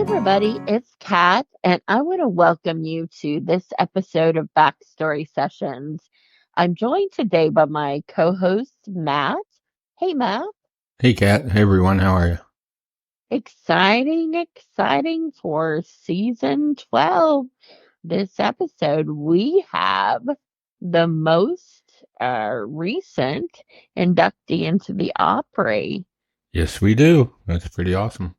everybody, it's Kat, and I want to welcome you to this episode of Backstory Sessions. I'm joined today by my co host, Matt. Hey, Matt. Hey, Kat. Hey, everyone. How are you? Exciting for season 12. This episode, we have the most recent inductee into the Opry. Yes, we do. That's pretty awesome.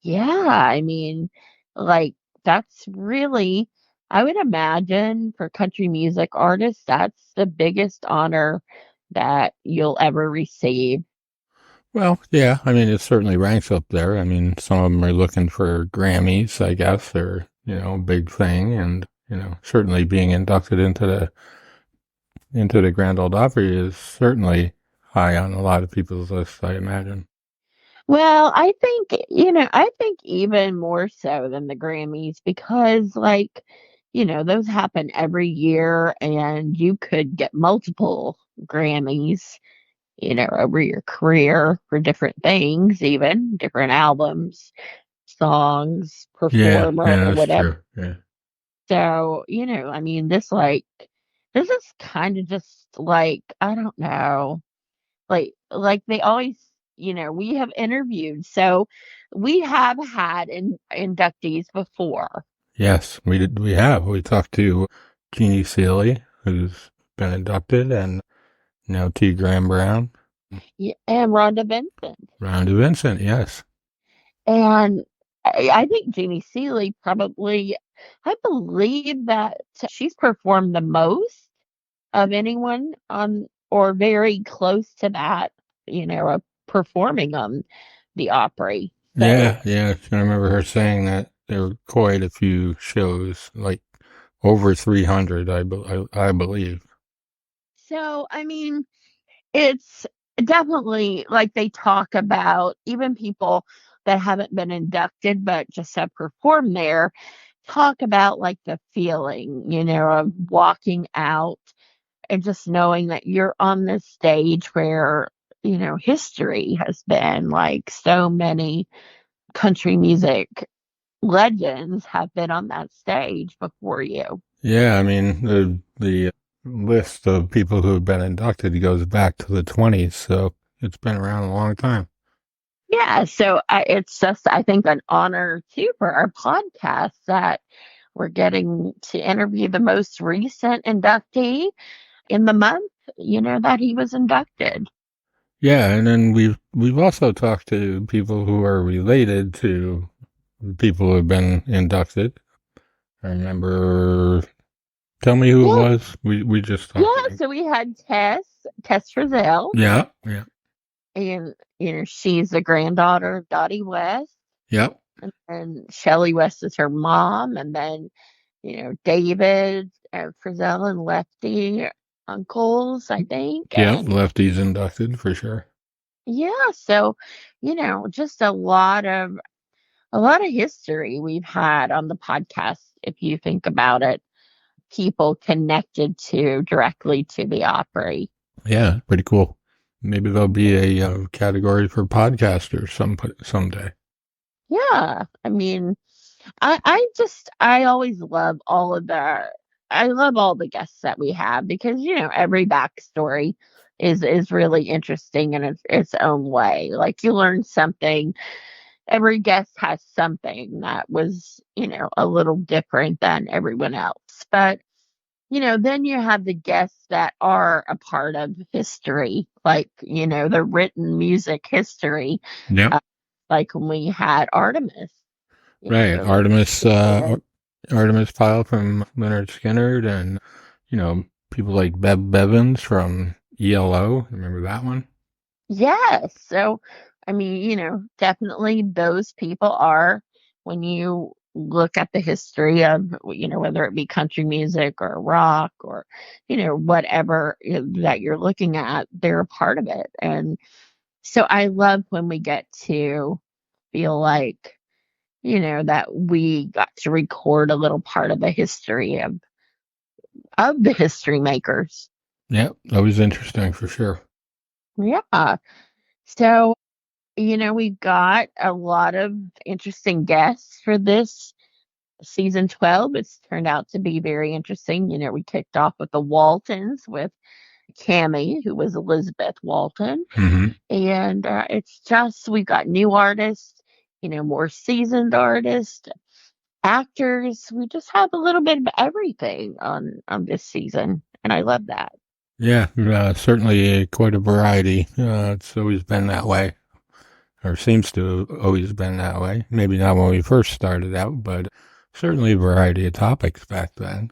Yeah, I mean, like, that's really, I would imagine for country music artists, that's the biggest honor that you'll ever receive. Well, yeah. I mean, it certainly ranks up there. I mean, some of them are looking for Grammys, I guess. They're, a big thing. And, certainly being inducted into the Grand Ole Opry is certainly high on a lot of people's lists, I imagine. Well, I think even more so than the Grammys because, like, those happen every year and you could get multiple Grammys, over your career for different things, even different albums, songs, Yeah, performer, yeah, or that's whatever. true. Yeah. So, I mean, this is kind of just like, I don't know, like they always, we have interviewed. So we have had inductees before. Yes, we did. We have. We talked to Jeannie Seeley, who's been inducted, and now T. Graham Brown. Yeah, and Rhonda Vincent. Rhonda Vincent, yes. And I think Jeannie Seeley probably, I believe that she's performed the most of anyone on, or very close to that, performing on the Opry. So, Yeah, yeah. I remember her saying that there were quite a few shows, like over 300, I believe. I mean, it's definitely like they talk about even people that haven't been inducted but just have performed there talk about like the feeling, of walking out and just knowing that you're on this stage where, history has been like so many country music legends have been on that stage before you. Yeah, I mean, the list of people who have been inducted goes back to the 20s, so it's been around a long time. Yeah, so it's just, I think, an honor too for our podcast that we're getting to interview the most recent inductee in the month, that he was inducted. Yeah, and then we've also talked to people who are related to people who have been inducted. I remember. Tell me who it Yeah, was. We just talked. yeah. So we had Tess Frizzell, Yeah, yeah, and she's the granddaughter of Dottie West, yeah, and Shelley West is her mom, and then David Frizzell and Lefty uncles, I think, yeah. and Lefty's inducted for sure. yeah. So just a lot of history we've had on the podcast. If you think about it, people connected to directly to the Opry. Yeah, pretty cool. Maybe there'll be a category for podcasters someday. Yeah, I mean, I always love I love all the guests that we have because every backstory is really interesting in its own way. Like you learn something. Every guest has something that was a little different than everyone else. But then you have the guests that are a part of history, like the written music history, Yep. uh, like when we had Artemis. Right. The Artemis Pyle from Leonard Skinner, and people like Bev Bevins from ELO. Remember that one? Yes. So, I mean, definitely those people are, when you look at the history of, whether it be country music or rock or, whatever that you're looking at, they're a part of it. And so I love when we get to feel like, that we got to record a little part of the history of the history makers. Yeah, that was interesting for sure. Yeah. So. We've got a lot of interesting guests for this season 12. It's turned out to be very interesting. We kicked off with the Waltons with Cammie, who was Elizabeth Walton. Mm-hmm. And it's just, we've got new artists, more seasoned artists, actors. We just have a little bit of everything on this season. And I love that. Yeah, certainly quite a variety. It's always been that way, or seems to have always been that way. Maybe not when we first started out, but certainly a variety of topics back then.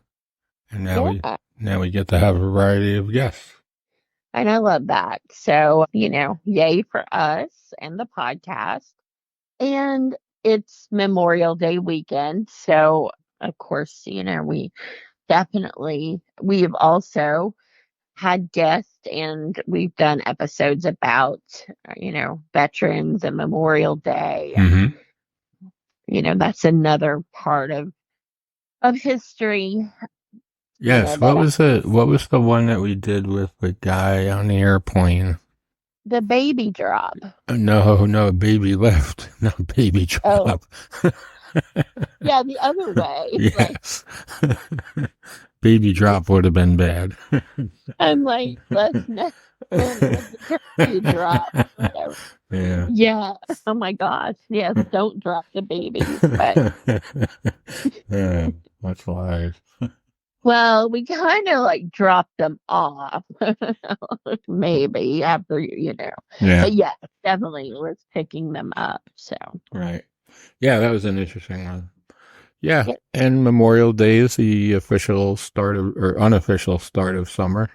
And now we get to have a variety of guests. And I love that. So, yay for us and the podcast. And it's Memorial Day weekend. So, of course, we've also had guests and we've done episodes about, veterans and Memorial Day. Mm-hmm. That's another part of history. Yes. What was the one that we did with the guy on the airplane? The baby drop. No, baby lift, not baby drop. Oh. Yeah, the other way. Yes. Baby drop would have been bad. I'm like, let's not baby drop. Whatever. Yeah. Yeah. Oh my gosh. Yes, don't drop the babies. But yeah, that's lies. well, we kind of like dropped them off. Maybe after Yeah. But yeah, definitely was picking them up. So right. Yeah, that was an interesting one. Yeah, and Memorial Day is the official start of, or unofficial start of summer,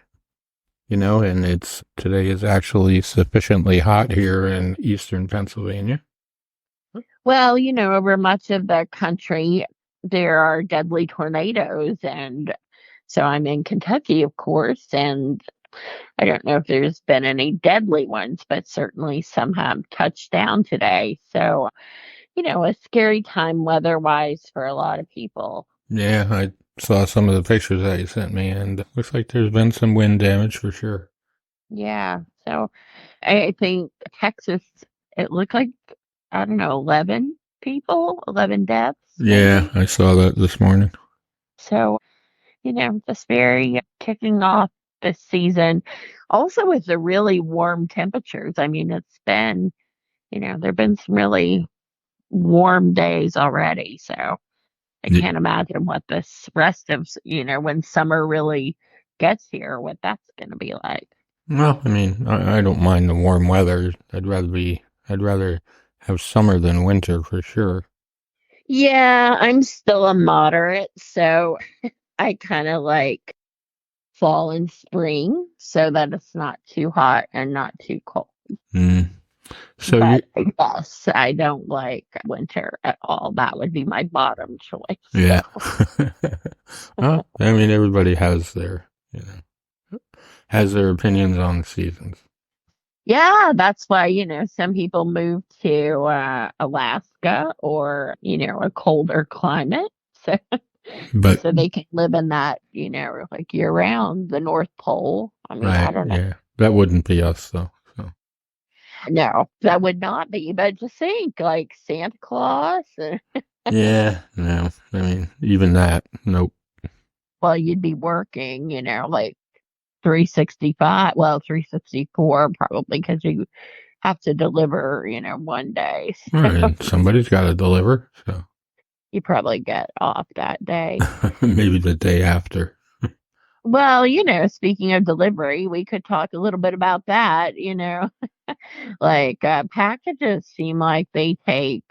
and today is actually sufficiently hot here in eastern Pennsylvania. well, over much of the country, there are deadly tornadoes. And so I'm in Kentucky, of course, and I don't know if there's been any deadly ones, but certainly some have touched down today. So, a scary time weather-wise for a lot of people. Yeah, I saw some of the pictures that you sent me, and it looks like there's been some wind damage for sure. Yeah. So I think Texas, it looked like, I don't know, 11 people, 11 deaths. Yeah, maybe. I saw that this morning. So, just very kicking off this season. Also with the really warm temperatures. I mean, it's been, there've been some really warm days already. So I Y- can't imagine what this rest of, when summer really gets here, what that's going to be like. Well, I mean, I don't mind the warm weather. I'd rather have summer than winter for sure. Yeah, I'm still a moderate, so I kind of like fall and spring so that it's not too hot and not too cold. Mm. So But yes, I don't like winter at all. That would be my bottom choice. yeah. Well, I mean, everybody has their opinions on the seasons. Yeah, that's why, some people move to Alaska or, a colder climate. So, But so they can live in that, like year round, the North Pole. I mean, I right, don't know. yeah, that wouldn't be us though. So No, that would not be. But just think, like Santa Claus. yeah, no, I mean, even that, nope. Well, you'd be working, like 365. Well, 364 probably because you have to deliver, one day. All right, somebody's got to deliver, so You probably get off that day. maybe the day after. Well, speaking of delivery, we could talk a little bit about that. Like packages seem like they take,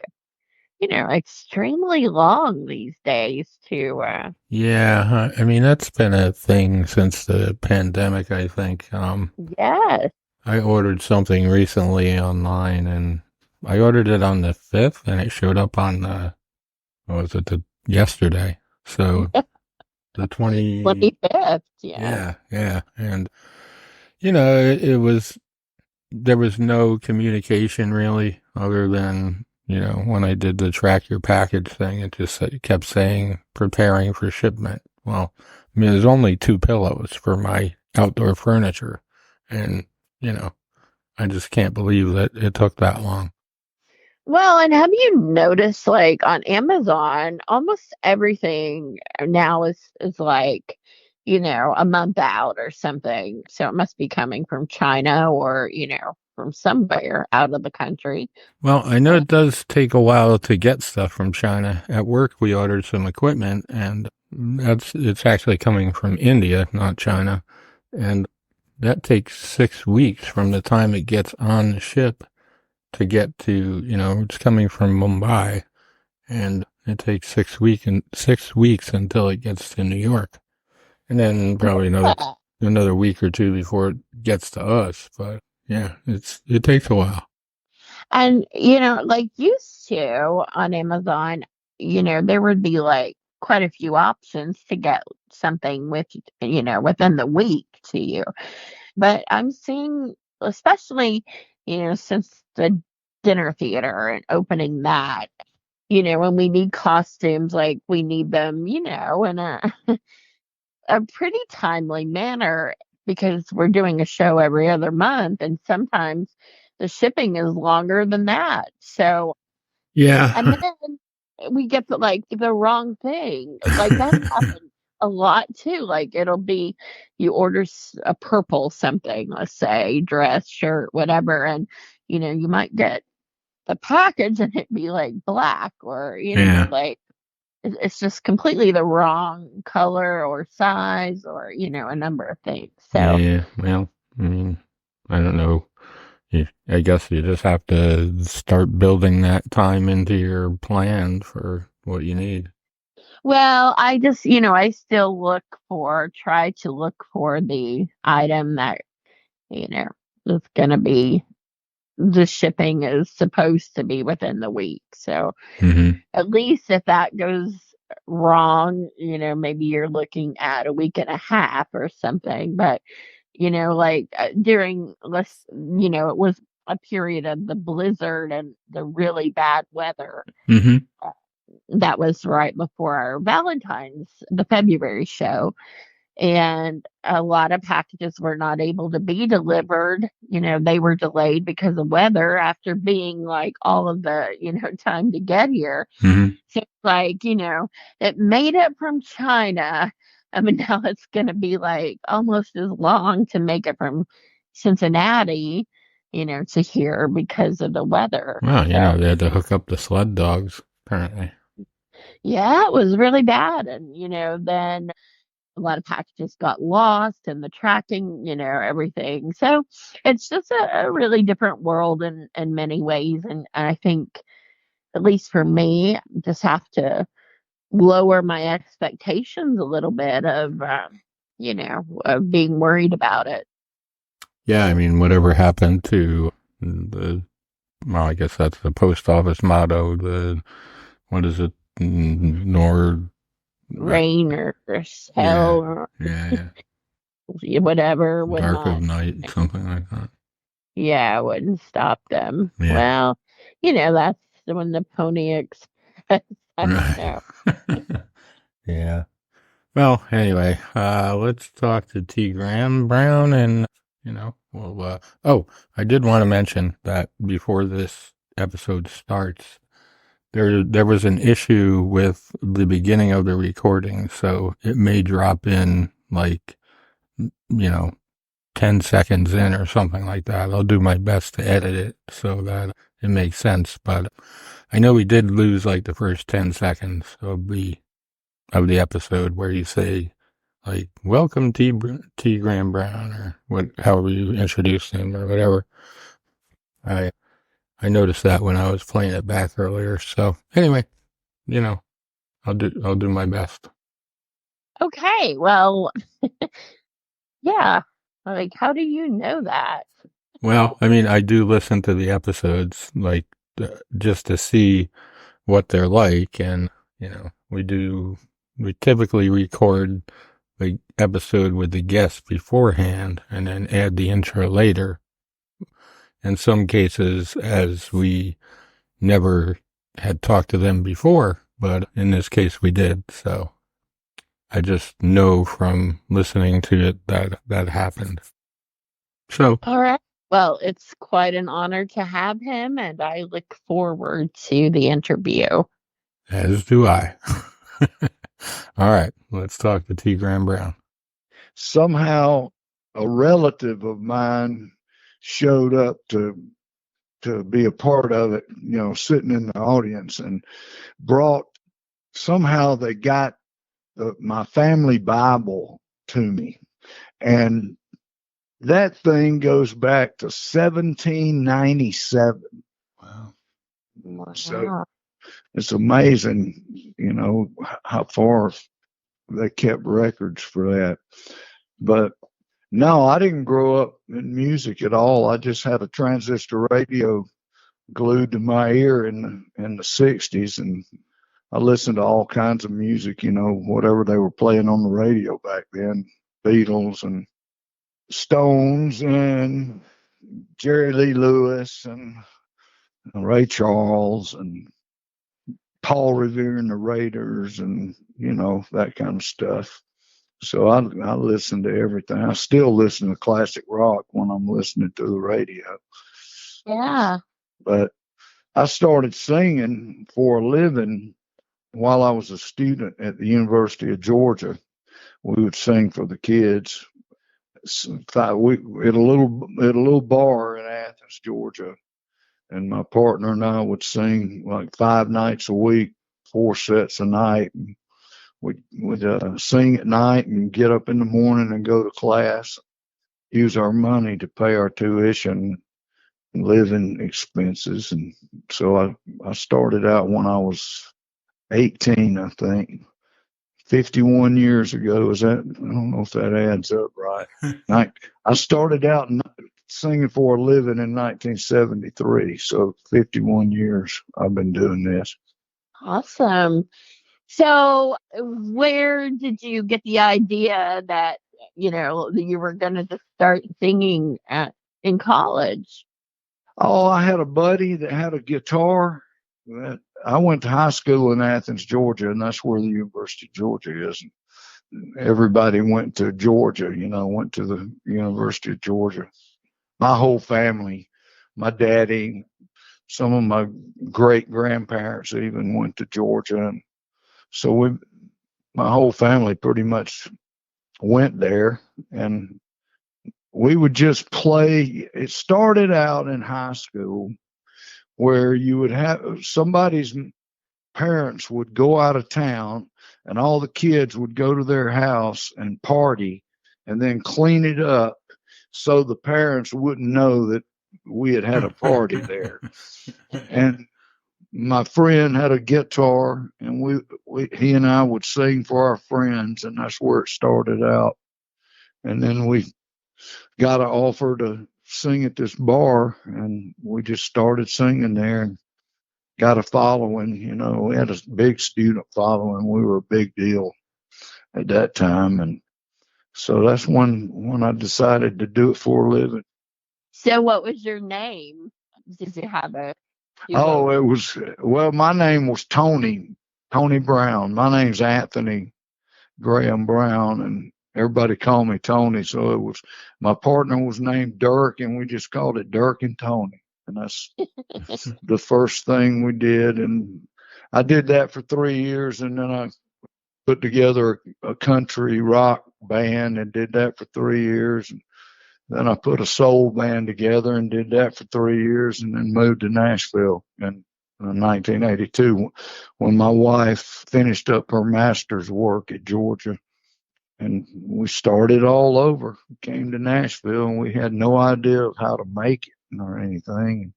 extremely long these days to. Yeah, I mean that's been a thing since the pandemic. I think. Yes. I ordered something recently online, and I ordered it on the 5th, and it showed up on yesterday. So the 25th. Yeah. yeah, and there was no communication really, other than when I did the track your package thing, it just kept saying preparing for shipment. Well, I mean, there's only 2 pillows for my outdoor furniture, and I just can't believe that it took that long. Well, and have you noticed, like on Amazon, almost everything now is like, a month out or something. So it must be coming from China or, from somewhere out of the country. Well, I know Uh, it does take a while to get stuff from China. At work, we ordered some equipment, and it's actually coming from India, not China, and that takes 6 weeks from the time it gets on the ship to get to, it's coming from Mumbai, and it takes 6 weeks until it gets to New York, and then probably yeah. another week or two before it gets to us. But yeah, it takes a while. And, like used to on Amazon, there would be like quite a few options to get something within the week to you. But I'm seeing, especially, since the dinner theater and opening that, when we need costumes, like we need them, in a pretty timely manner because we're doing a show every other month, and sometimes the shipping is longer than that. So, and Yeah, then we get the wrong thing. Like that's happened a lot too. Like it'll be you order a purple something, let's say dress, shirt, whatever, and you might get the package and it be like black or yeah, like it's just completely the wrong color or size or a number of things. So yeah. Well, I mean, I don't know. I guess you just have to start building that time into your plan for what you need. well, I just I still try to look for the item that you know is going to be the shipping is supposed to be within the week. So Hmm. at least if that goes wrong, maybe you're looking at a week and a half or something. But like during let's it was a period of the blizzard and the really bad weather. Hmm. uh, That was right before our the February show, and a lot of packages were not able to be delivered. They were delayed because of weather after being like all of the, time to get here. Hmm. So it's like, it made it from China. I mean, now it's going to be like almost as long to make it from Cincinnati, to here because of the weather. Well, So, they had to hook up the sled dogs, apparently. yeah, it was really bad. And, then a lot of packages got lost and the tracking, everything. So it's just a really different world in many ways. And I think, at least for me, just have to lower my expectations a little bit of being worried about it. Yeah, I mean, whatever happened to well, I guess that's the post office motto. What is it? Nor, Rain or yeah, hell or yeah, whatever would dark of not, night, something like that. yeah, wouldn't stop them. Yeah, Well, that's when the Pony Express, I don't right. know. Yeah. Well, anyway, let's talk to T. Graham Brown, and oh, I did want to mention that before this episode starts, there was an issue with the beginning of the recording, so it may drop in like, 10 seconds in or something like that. I'll do my best to edit it so that it makes sense, but I know we did lose like the first 10 seconds of the episode where you say like "Welcome T. Graham Brown" or however you introduce him or whatever. I I noticed that when I was playing it back earlier. So anyway, you know, I'll do my best. Okay, well, yeah. Like, how do you know that? Well, I mean, I do listen to the episodes like just to see what they're like, and we typically record the episode with the guest beforehand and then add the intro later. In some cases, as we never had talked to them before, but in this case we did. So I just know from listening to it that that happened. So All right. Well, it's quite an honor to have him, and I look forward to the interview. As do I. All right, let's talk to T. Graham Brown. Somehow, a relative of mine showed up to be a part of it, sitting in the audience, and brought, somehow they got my family Bible to me. And that thing goes back to 1797. Wow. So it's amazing, how far they kept records for that. But no, I didn't grow up in music at all. I just had a transistor radio glued to my ear in the 60s, and I listened to all kinds of music, whatever they were playing on the radio back then. Beatles and Stones and Jerry Lee Lewis and Ray Charles and Paul Revere and the Raiders and, that kind of stuff. So I listen to everything. I still listen to classic rock when I'm listening to the radio. Yeah. But I started singing for a living while I was a student at the University of Georgia. We would sing for the kids. At a little bar in Athens, Georgia, and my partner and I would sing like 5 nights a week, 4 sets a night. And we'd sing at night and get up in the morning and go to class, use our money to pay our tuition and living expenses. And so I started out when I was 18, I think. 51 years ago. I don't know if that adds up right. I started out singing for a living in 1973. So 51 years I've been doing this. Awesome. So, where did you get the idea that, you were going to just start singing in college? Oh, I had a buddy that had a guitar. I went to high school in Athens, Georgia, and that's where the University of Georgia is. Everybody went to Georgia, went to the University of Georgia. My whole family, my daddy, some of my great grandparents even went to Georgia. And so my whole family pretty much went there, and we would just play. It started out in high school where you would have somebody's parents would go out of town, and all the kids would go to their house and party and then clean it up so the parents wouldn't know that we had a party there. And my friend had a guitar, and he and I would sing for our friends, and that's where it started out. And then we got an offer to sing at this bar, and we just started singing there and got a following. We had a big student following. We were a big deal at that time. And so that's when I decided to do it for a living. So, what was your name? Did you have a Oh, my name was Tony Brown. My name's Anthony Graham Brown, and everybody called me Tony. So my partner was named Dirk, and we just called it Dirk and Tony. And that's the first thing we did. And I did that for 3 years, and then I put together a country rock band and did that for 3 years. And then I put a soul band together and did that for 3 years, and then moved to Nashville in 1982 when my wife finished up her master's work at Georgia. And we started all over, came to Nashville, and we had no idea of how to make it or anything.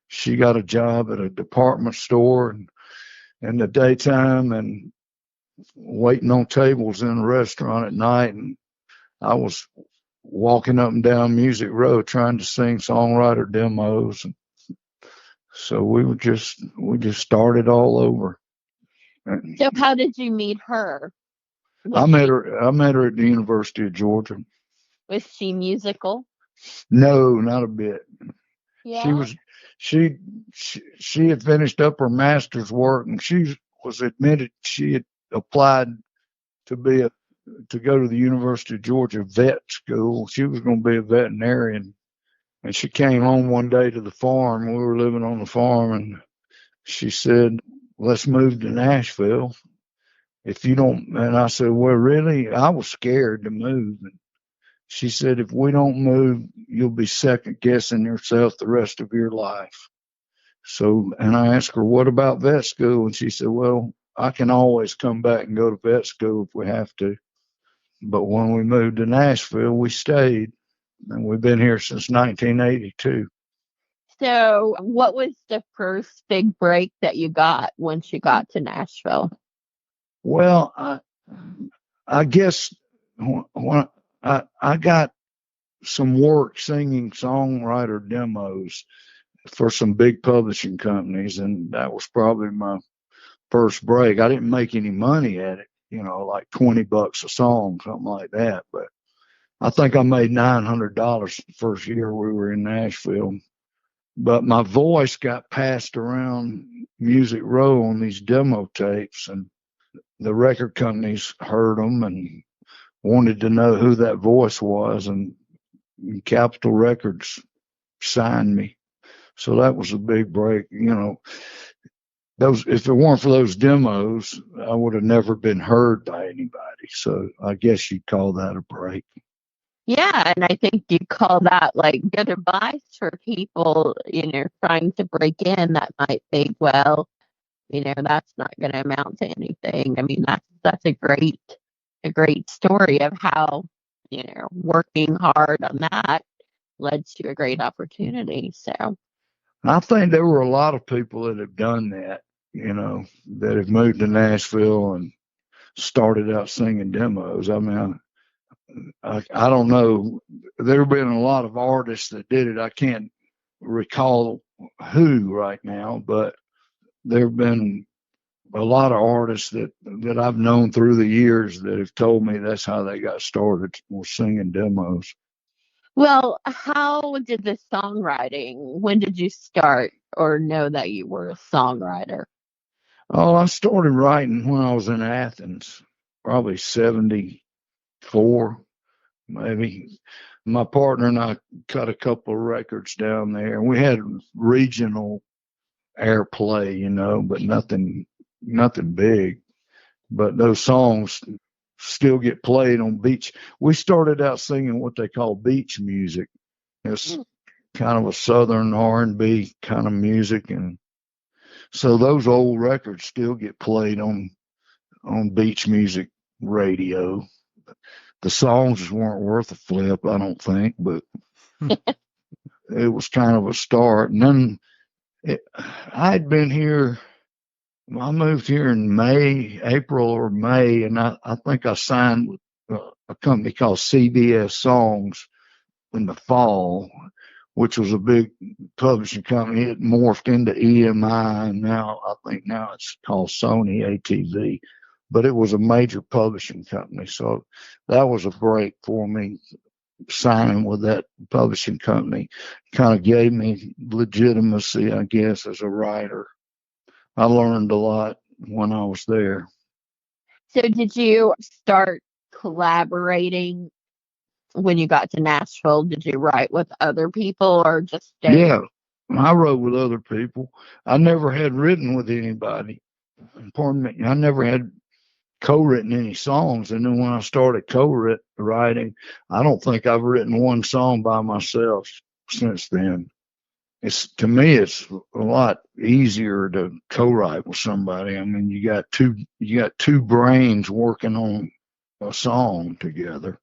She got a job at a department store in the daytime and waiting on tables in a restaurant at night. And I was walking up and down Music Row trying to sing songwriter demos. And so we just started all over. So, how did you meet her? I met her at the University of Georgia. Was she musical? No, not a bit. Yeah. She had finished up her master's work, and she was admitted. She had applied to go to the University of Georgia vet school. She was going to be a veterinarian, And she came home one day to the farm. We were living on the farm, and she said, "Let's move to Nashville. If you don't," and I said, "Well, really?" I was scared to move. And she said, "If we don't move, you'll be second guessing yourself the rest of your life." So, and I asked her, "What about vet school?" And she said, "Well, I can always come back and go to vet school if we have to." But when we moved to Nashville, we stayed, and we've been here since 1982. So, what was the first big break that you got once you got to Nashville? Well, I guess when I got some work singing songwriter demos for some big publishing companies, and that was probably my first break. I didn't make any money at it, like $20 a song, something like that. But I think I made $900 the first year we were in Nashville. But my voice got passed around Music Row on these demo tapes, and the record companies heard them and wanted to know who that voice was, and Capitol Records signed me. So that was a big break. Those, if it weren't for those demos, I would have never been heard by anybody. So I guess you'd call that a break. Yeah, and I think you call that like good advice for people, trying to break in that might think, well, that's not going to amount to anything. I mean, that's a great story of how, working hard on that led to a great opportunity. So, I think there were a lot of people that have done that, that have moved to Nashville and started out singing demos. I mean, I don't know. There have been a lot of artists that did it. I can't recall who right now, but there have been a lot of artists that I've known through the years that have told me that's how they got started, was singing demos. well, how did the songwriting? When did you start or know that you were a songwriter? Oh, I started writing when I was in Athens, probably 74, maybe. My partner and I cut a couple of records down there, and we had regional airplay, but nothing big. But those songs still get played on beach. We started out singing what they call beach music. It's kind of a southern R&B kind of music, and so those old records still get played on beach music radio. The songs weren't worth a flip, I don't think, but it was kind of a start. And then I'd been here. I moved here in April or May, and I think I signed with a company called CBS Songs in the fall, which was a big publishing company. It morphed into EMI, and I think now it's called Sony ATV. But it was a major publishing company, so that was a break for me. Signing with that publishing company kind of gave me legitimacy, I guess, as a writer. I learned a lot when I was there. So, did you start collaborating when you got to Nashville? Did you write with other people or just stay? Yeah, I wrote with other people. I never had written with anybody. Pardon me. I never had co-written any songs, and then when I started co-writing, I don't think I've written one song by myself since then. To me it's a lot easier to co-write with somebody. I mean, you got two brains working on a song together.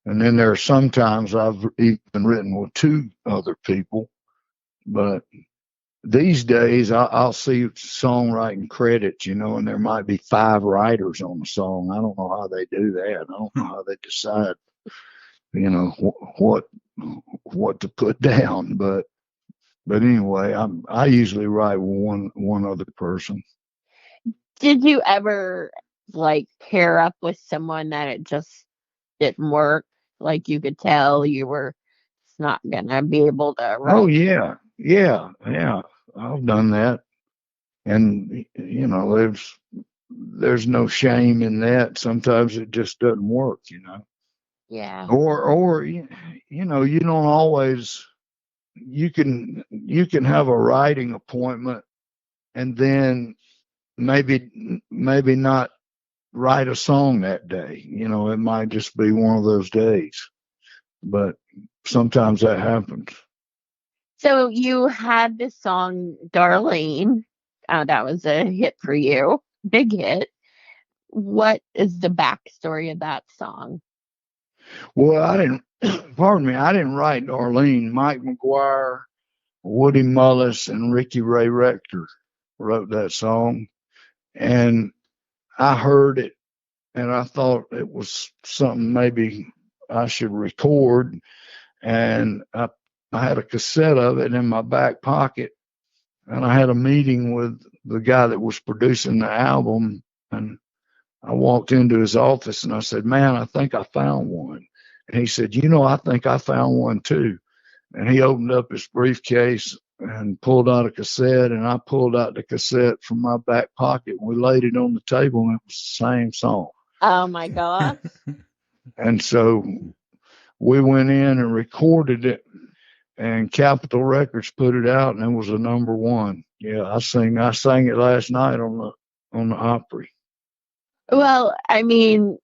And then there are sometimes I've even written with two other people, but these days I'll see songwriting credits, and there might be 5 writers on the song. I don't know how they do that. I don't know how they decide, what to put down. But anyway, I usually write with one other person. Did you ever like pair up with someone that it just didn't work? Like you could tell you were not gonna be able to Oh write. yeah. I've done that, and there's no shame in that. Sometimes it just doesn't work. Yeah. Or you don't always you can have a writing appointment and then maybe not write a song that day. It might just be one of those days, but sometimes that happens. So you had this song, Darlene. That was a hit for you, big hit. What is the backstory of that song? Well, I didn't, pardon me, I didn't write Darlene. Mike McGuire, Woody Mullis, and Ricky Ray Rector wrote that song. And I heard it and I thought it was something maybe I should record. And I had a cassette of it in my back pocket. And I had a meeting with the guy that was producing the album. And I walked into his office and I said, "Man, I think I found one." And he said, "I think I found one too." And he opened up his briefcase and pulled out a cassette, and I pulled out the cassette from my back pocket. We laid it on the table, and it was the same song. Oh my gosh. And so we went in and recorded it, and Capitol Records put it out, and it was a number one. Yeah, I sang it last night on the Opry. Well, I mean,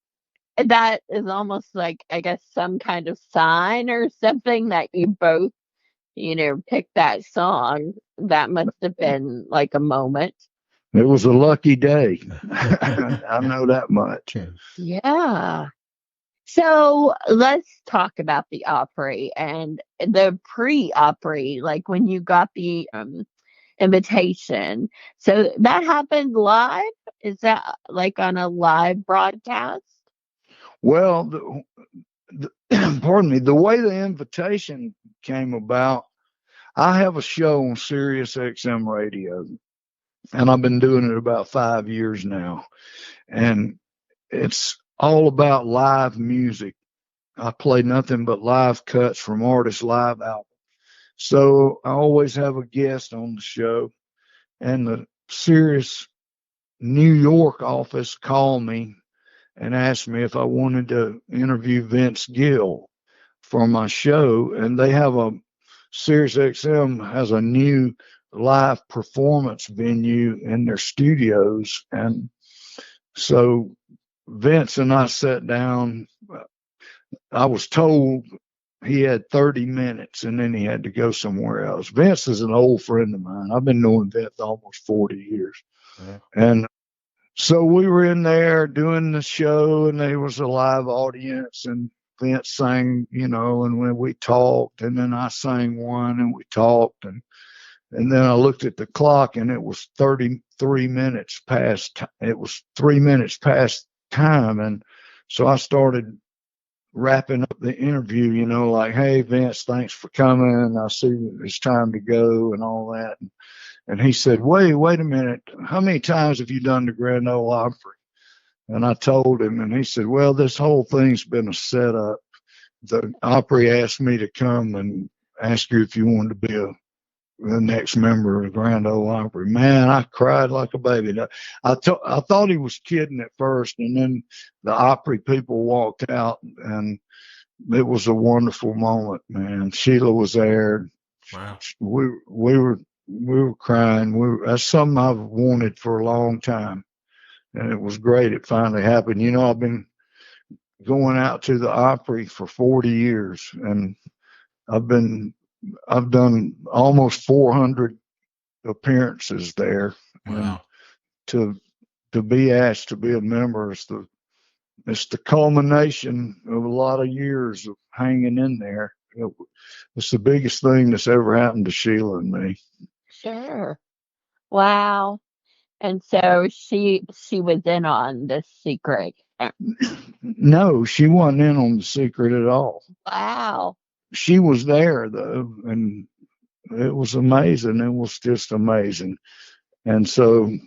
that is almost like, I guess, some kind of sign or something that you both, picked that song. That must have been like a moment. It was a lucky day. I know that much. Yeah. So let's talk about the Opry and the pre-Opry, like when you got the invitation. So that happened live? Is that like on a live broadcast? Well, pardon me, the way the invitation came about, I have a show on Sirius XM radio, and I've been doing it about 5 years now. And it's all about live music. I play nothing but live cuts from artists' live albums. So I always have a guest on the show, and the Sirius New York office called me and asked me if I wanted to interview Vince Gill for my show. And they have Sirius XM has a new live performance venue in their studios. And so Vince and I sat down. I was told he had 30 minutes and then he had to go somewhere else. Vince is an old friend of mine. I've been knowing Vince almost 40 years. Yeah. And so we were in there doing the show, and there was a live audience, and Vince sang, and when we talked, and then I sang one, and we talked, and then I looked at the clock, and it was 33 minutes past. It was 3 minutes past time, and so I started wrapping up the interview, like, "Hey, Vince, thanks for coming. I see it's time to go," and all that. And he said, wait a minute. How many times have you done the Grand Ole Opry? And I told him, and he said, "Well, this whole thing's been a setup. The Opry asked me to come and ask you if you wanted to be the next member of the Grand Ole Opry." Man, I cried like a baby. I thought he was kidding at first, and then the Opry people walked out, and it was a wonderful moment, man. Sheila was there. Wow. We were crying. That's something I've wanted for a long time, and it was great. It finally happened. I've been going out to the Opry for 40 years, and I've done almost 400 appearances there. Wow. And to be asked to be a member is the culmination of a lot of years of hanging in there. It's the biggest thing that's ever happened to Sheila and me. Sure. Wow. And so she was in on this secret. No, she wasn't in on the secret at all. Wow. She was there though, and it was amazing. It was just amazing. And so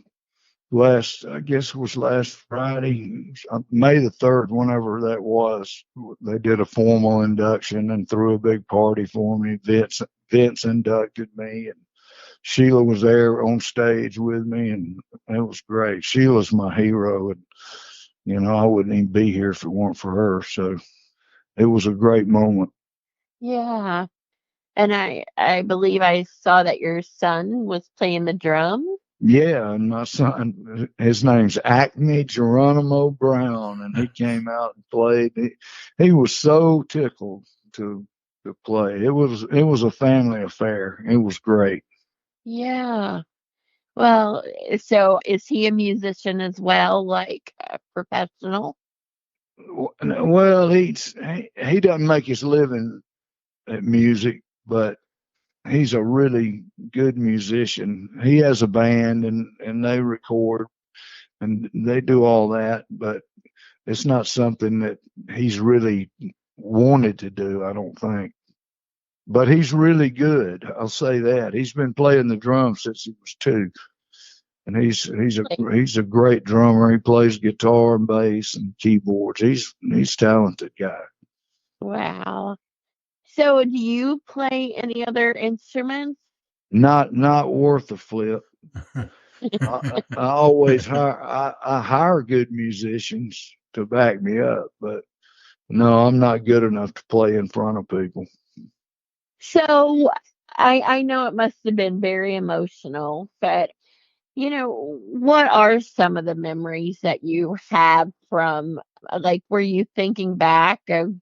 I guess it was last Friday, May the 3rd, whenever that was, they did a formal induction and threw a big party for me. Vince inducted me, and Sheila was there on stage with me, and it was great. Sheila's my hero, and I wouldn't even be here if it weren't for her. So it was a great moment. Yeah. And I believe I saw that your son was playing the drums. Yeah, and my son, his name's Acme Geronimo Brown, and he came out and played. He was so tickled to play. It was a family affair. It was great. Yeah. Well, so is he a musician as well, like a professional? Well, he doesn't make his living at music, but he's a really good musician. He has a band and they record and they do all that, but it's not something that he's really wanted to do, I don't think. But he's really good. I'll say that. He's been playing the drums since he was 2. And he's a great drummer. He plays guitar and bass and keyboards. He's a talented guy. Wow. So do you play any other instruments? Not worth a flip. I always hire good musicians to back me up, but no, I'm not good enough to play in front of people. So I know it must have been very emotional, but what are some of the memories that you have from, like, were you thinking back of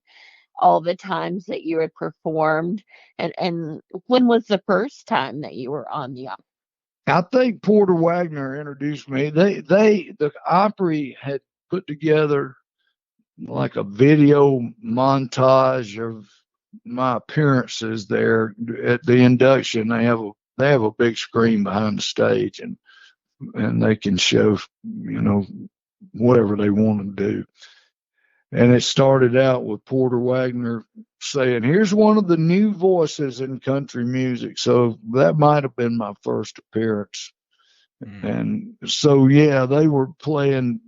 all the times that you had performed, and when was the first time that you were on the opera? I think Porter Wagner introduced me. The Opry had put together like a video montage of my appearances there at the induction. They have a big screen behind the stage, and they can show whatever they want to do. And it started out with Porter Wagner saying, "Here's one of the new voices in country music." So that might have been my first appearance. And so, yeah, they were playing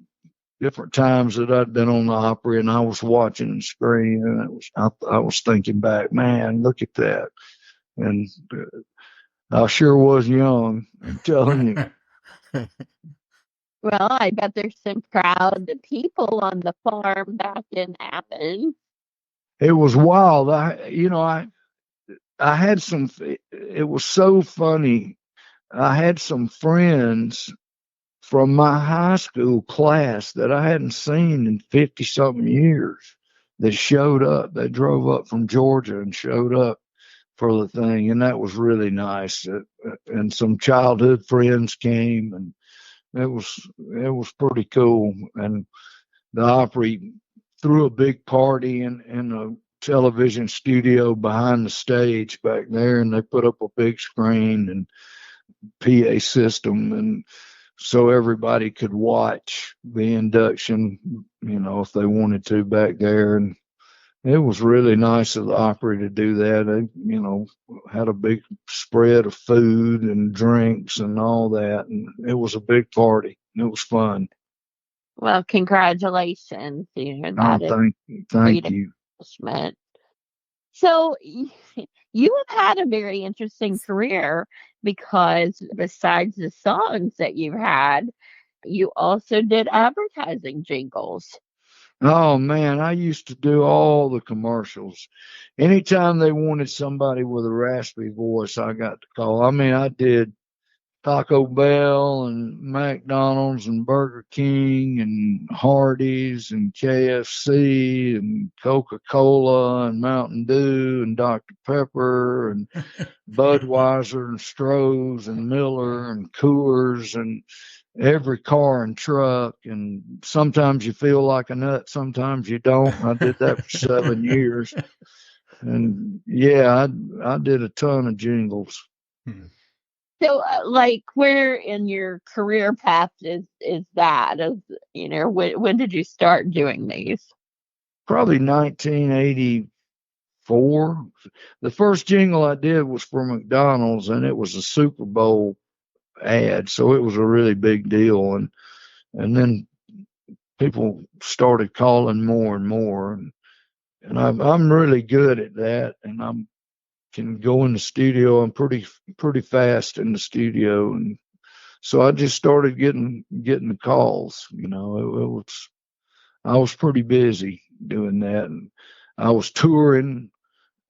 different times that I'd been on the Opry, and I was watching the screen, and I was thinking back, man, look at that. And I sure was young, I'm telling you. Well, I bet there's some proud people on the farm back in Athens. It was wild. I had some. It was so funny. I had some friends from my high school class that I hadn't seen in 50 something years that showed up. They drove up from Georgia and showed up for the thing, and that was really nice. And some childhood friends came, and it was pretty cool. And the Opry threw a big party in a television studio behind the stage back there, and they put up a big screen and PA system, and so everybody could watch the induction, if they wanted to back there. And it was really nice of the Opry to do that. They, had a big spread of food and drinks and all that, and it was a big party. It was fun. Well, congratulations. Oh, That is thank great you. accomplishment. So you have had a very interesting career because besides the songs that you've had, you also did advertising jingles. Oh man, I used to do all the commercials. Anytime they wanted somebody with a raspy voice, I got to call. I mean, I did Taco Bell and McDonald's and Burger King and Hardee's and KFC and Coca-Cola and Mountain Dew and Dr. Pepper and Budweiser and Stroh's and Miller and Coors and every car and truck. And sometimes you feel like a nut, sometimes you don't. I did that for 7 years. And yeah, I did a ton of jingles. So, like, where in your career path is that? When did you start doing these? Probably 1984. The first jingle I did was for McDonald's, and it was a Super Bowl ad, so it was a really big deal. And then people started calling more and more, and I'm really good at that, and I can go in the studio. I'm pretty fast in the studio, and so I just started getting the calls. I was pretty busy doing that, and I was touring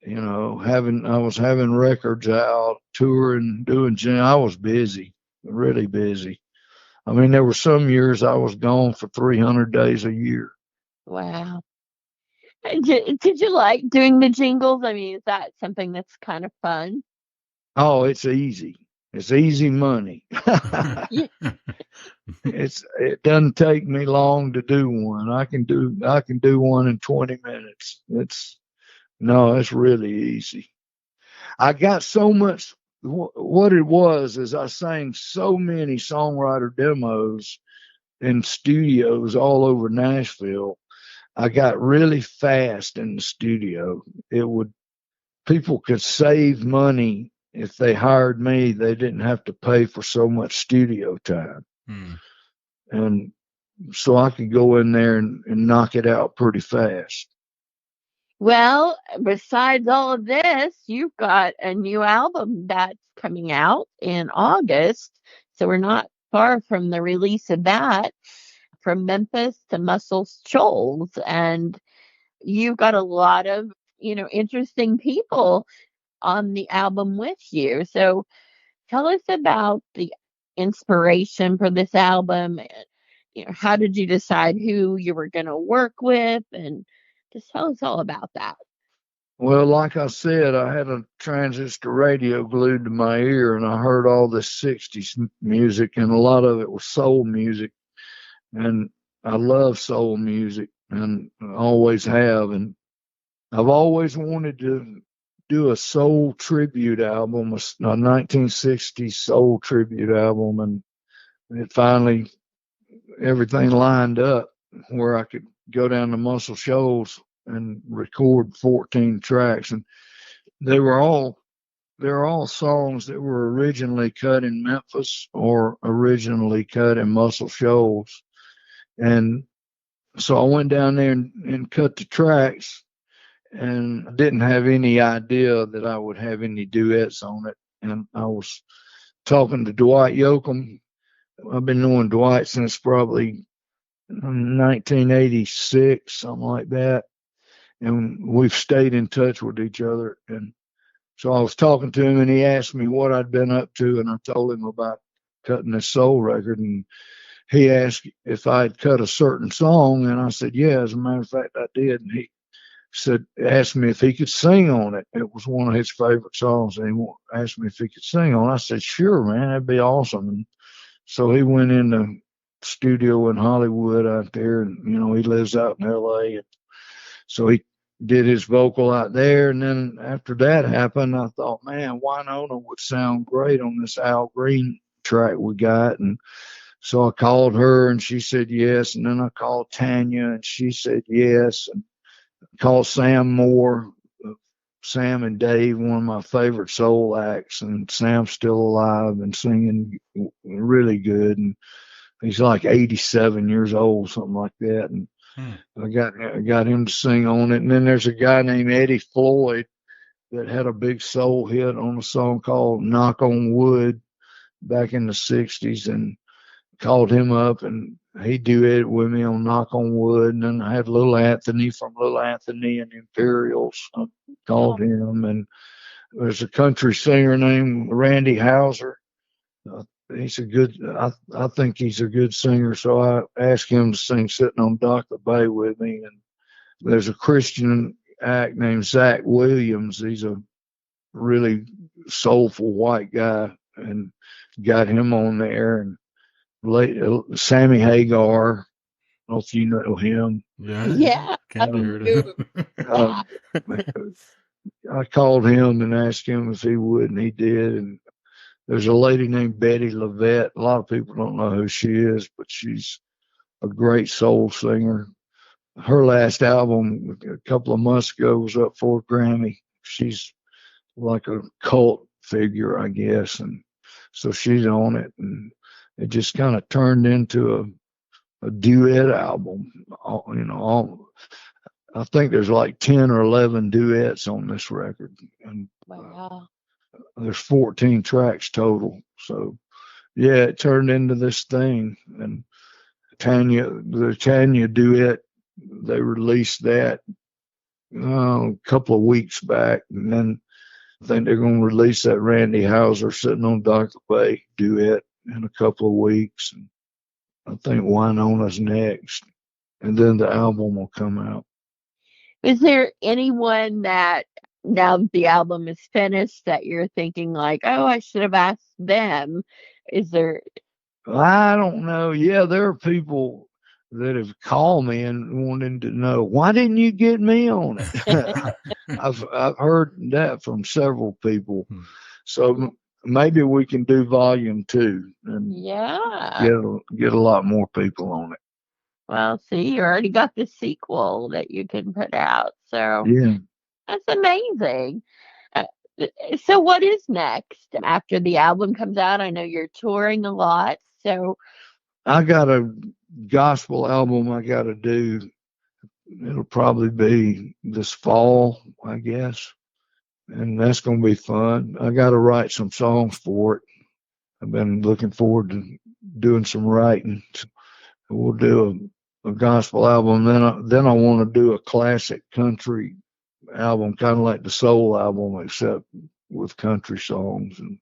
I was having records out, touring, I was busy, really busy. I mean, there were some years I was gone for 300 days a year. Wow. Did you like doing the jingles? I mean, is that something that's kind of fun? Oh, it's easy. It's easy money. Yeah. It doesn't take me long to do one. I can do one in 20 minutes. It's really easy. I got so much. What it was is I sang so many songwriter demos in studios all over Nashville. I got really fast in the studio. People could save money if they hired me. They didn't have to pay for so much studio time. And so I could go in there and knock it out pretty fast. Well, besides all of this, you've got a new album that's coming out in August. So we're not far from the release of that, from Memphis to Muscle Shoals. And you've got a lot of, interesting people on the album with you. So tell us about the inspiration for this album. And, how did you decide who you were going to work with? And just tell us all about that. Well, like I said, I had a transistor radio glued to my ear, and I heard all this 60s music, and a lot of it was soul music. And I love soul music, and I always have. And I've always wanted to do a soul tribute album, a 1960s soul tribute album. And it finally, everything lined up where I could go down to Muscle Shoals and record 14 tracks. And they're all songs that were originally cut in Memphis or originally cut in Muscle Shoals. And so I went down there and cut the tracks, and I didn't have any idea that I would have any duets on it. And I was talking to Dwight Yoakam. I've been knowing Dwight since probably 1986, something like that. And we've stayed in touch with each other. And so I was talking to him, and he asked me what I'd been up to, and I told him about cutting this soul record. And he asked if I'd cut a certain song, and I said, yeah, as a matter of fact, I did. And he asked me if he could sing on it. It was one of his favorite songs, and he asked me if he could sing on it. I said, sure, man, that'd be awesome. And so he went in the studio in Hollywood out there, and he lives out in LA. And so he did his vocal out there. And then after that happened, I thought, man, Wynonna would sound great on this Al Green track we got. And so I called her, and she said yes. And then I called Tanya, and she said yes. And called Sam Moore, Sam and Dave, one of my favorite soul acts. And Sam's still alive and singing really good. And he's like 87 years old, something like that. And I got him to sing on it. And then there's a guy named Eddie Floyd that had a big soul hit on a song called Knock on Wood back in the 60s, and called him up, and he duetted with me on Knock on Wood. And then I had Little Anthony from Little Anthony and Imperials. I called him. And there's a country singer named Randy Houser. He's a good, I think he's a good singer. So I asked him to sing Sitting on Dock of the Bay with me. And there's a Christian act named Zach Williams. He's a really soulful white guy, and got him on there. And Sammy Hagar, I don't know if you know him. Yeah. Can't heard him. I called him and asked him if he would, and he did. And there's a lady named Betty Levette. A lot of people don't know who she is, but she's a great soul singer. Her last album a couple of months ago was up for a Grammy. She's like a cult figure, I guess. And so she's on it. And it just kind of turned into a duet album. I think there's like 10 or 11 duets on this record. And Wow. there's 14 tracks total. So yeah, it turned into this thing. And the Tanya duet, they released that a couple of weeks back, and then I think they're going to release that Randy Houser Sitting on Dr. Bay duet in a couple of weeks. And I think Wynonna's next, and then the album will come out. Is there anyone that now that the album is finished that you're thinking like, oh, I should have asked them? Is there? I don't know. Yeah, there are people that have called me and wanting to know, why didn't you get me on it? I've heard that from several people. So maybe we can do volume 2 and Yeah. get a lot more people on it. Well, see, you already got the sequel that you can put out. So Yeah. that's amazing. Uh, so what is next after the album comes out? I know you're touring a lot. So I got a gospel album I got to do. It'll probably be this fall, I guess. And that's going to be fun. I got to write some songs for it. I've been looking forward to doing some writing. We'll do a gospel album. Then I want to do a classic country album, kind of like the soul album, except with country songs. And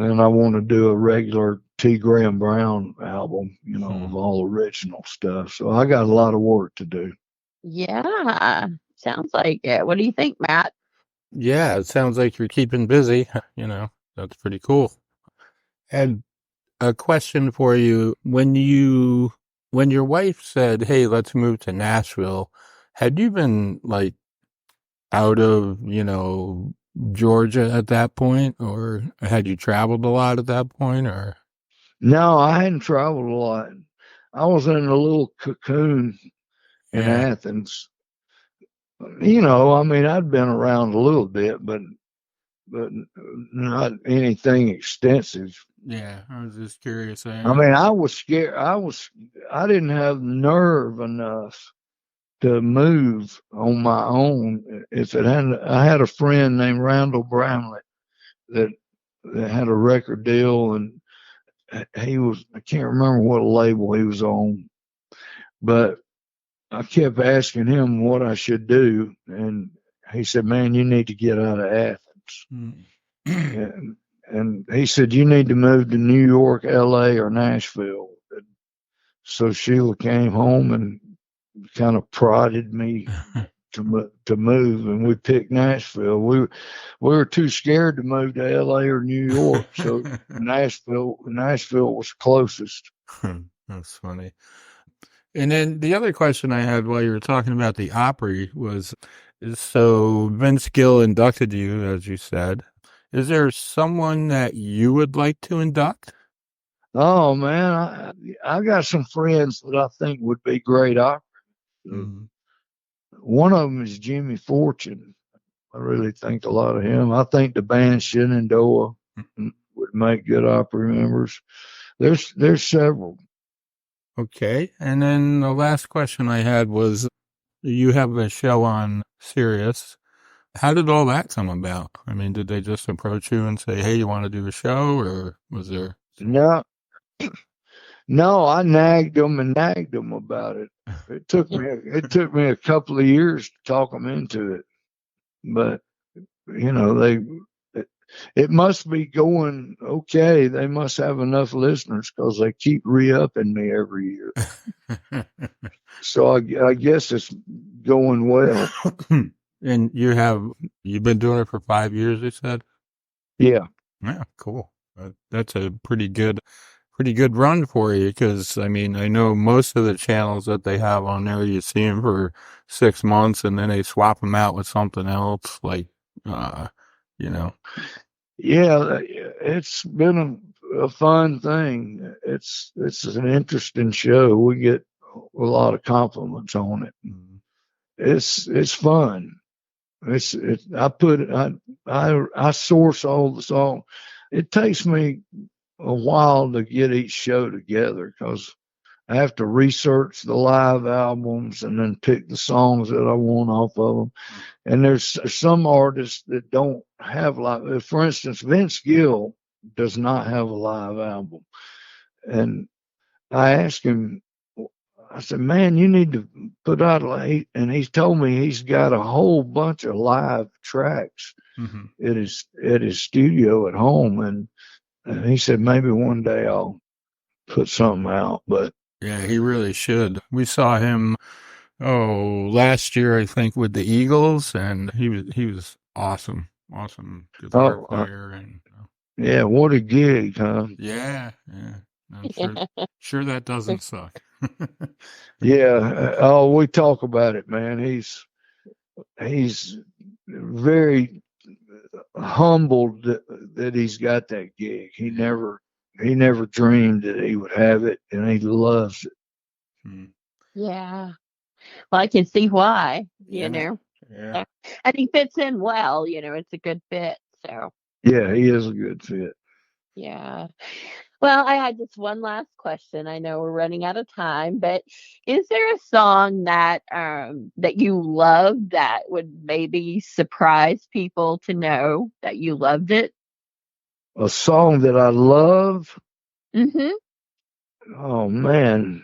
then I want to do a regular T. Graham Brown album, of all original stuff. So I got a lot of work to do. yeah, sounds like it. What do you think, Matt? Yeah, it sounds like you're keeping busy. That's pretty cool. And a question for you. When your wife said, hey, let's move to Nashville, had you been like out of, Georgia at that point, or had you traveled a lot at that point, or? No, I hadn't traveled a lot. I was in a little cocoon in Athens. I mean, I'd been around a little bit, but not anything extensive. Yeah, I was just curious. I mean, I was scared. I didn't have nerve enough to move on my own. If it hadn't, I had a friend named Randall Bramlett that had a record deal, and I can't remember what label he was on, but I kept asking him what I should do, and he said, man, you need to get out of Athens. And he said, you need to move to New York, LA, or Nashville. And so Sheila came home and kind of prodded me to move, and we picked Nashville. We were too scared to move to LA or New York, so Nashville was closest. That's funny. And then the other question I had while you were talking about the Opry was, so Vince Gill inducted you, as you said. Is there someone that you would like to induct? Oh, man, I got some friends that I think would be great Opry. One of them is Jimmy Fortune. I really think a lot of him. I think the band Shenandoah would make good Opry members. There's several. Okay. And then the last question I had was, you have a show on Sirius. How did all that come about? I mean, did they just approach you and say, hey, you want to do a show, or was there? No, I nagged them about it. It took me a couple of years to talk them into it, but it must be going okay. They must have enough listeners because they keep re-upping me every year. So I guess it's going well. And you've been doing it for 5 years, you said? Yeah. Yeah, cool. That's a pretty good run for you, because, I mean, I know most of the channels that they have on there, you see them for 6 months and then they swap them out with something else, like, Yeah, it's been a fun thing. It's an interesting show. We get a lot of compliments on it. It's fun. I source all the songs. It takes me a while to get each show together because I have to research the live albums and then pick the songs that I want off of them. And there's some artists that don't have live. For instance, Vince Gill does not have a live album. And I asked him, I said, man, you need to put out, and he's told me he's got a whole bunch of live tracks at his studio at home, and he said maybe one day I'll put something out. But yeah, he really should. We saw him last year, I think, with the Eagles, and he was awesome guitar player, and yeah, what a gig, huh? yeah. I'm sure that doesn't suck. Yeah. We talk about it, man. He's very humbled that he's got that gig. He never dreamed that he would have it, and he loves it. Yeah. Well, I can see why, you know. Yeah. And he fits in well, it's a good fit. So yeah, he is a good fit. Yeah. Well, I had just one last question. I know we're running out of time, but is there a song that you love that would maybe surprise people to know that you loved it? A song that I love? Mm-hmm. Oh man.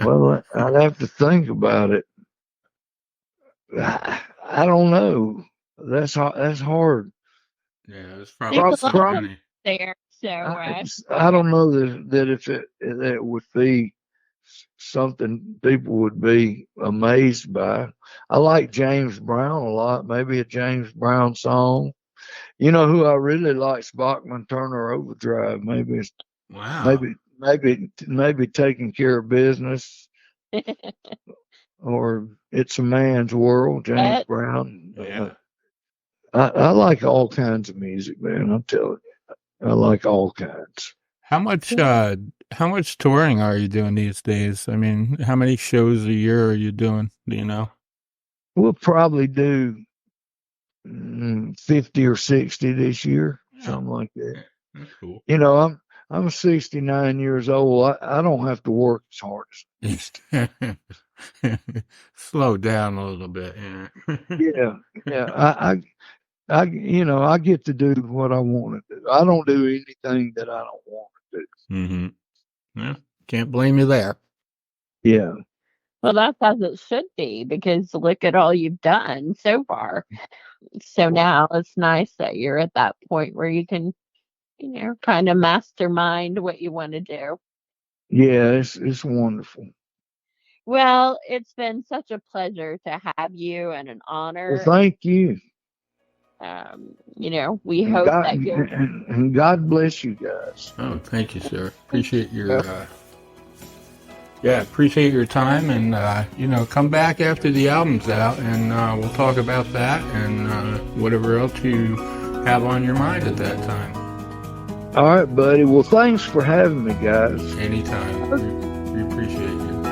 Well, I'd have to think about it. I don't know. That's hard. Yeah, it's probably there. So I don't know that if it would be something people would be amazed by. I like James Brown a lot. Maybe a James Brown song. You know who I really like? Bachman Turner Overdrive. Maybe it's maybe Taking Care of Business, or It's a Man's World. James Brown. Yeah. I like all kinds of music, man. I'm telling you, I like all kinds. How much touring are you doing these days? I mean, how many shows a year are you doing? Do you know? We'll probably do 50 or 60 this year, something like that. That's cool. You know, I'm 69 years old. I don't have to work as hard as I used to. Slow down a little bit. Yeah. I get to do what I want to do. I don't do anything that I don't want to do. Mm-hmm. Yeah, can't blame you there. Yeah. Well, that's as it should be, because look at all you've done so far. So now it's nice that you're at that point where you can, kind of mastermind what you want to do. Yeah, it's wonderful. Well, it's been such a pleasure to have you, and an honor. Well, thank you. We hope that you'll... and God bless you guys. Oh, thank you, sir. Appreciate your appreciate your time, and come back after the album's out, and we'll talk about that and whatever else you have on your mind at that time. All right, buddy. Well, thanks for having me, guys. Anytime. We appreciate you.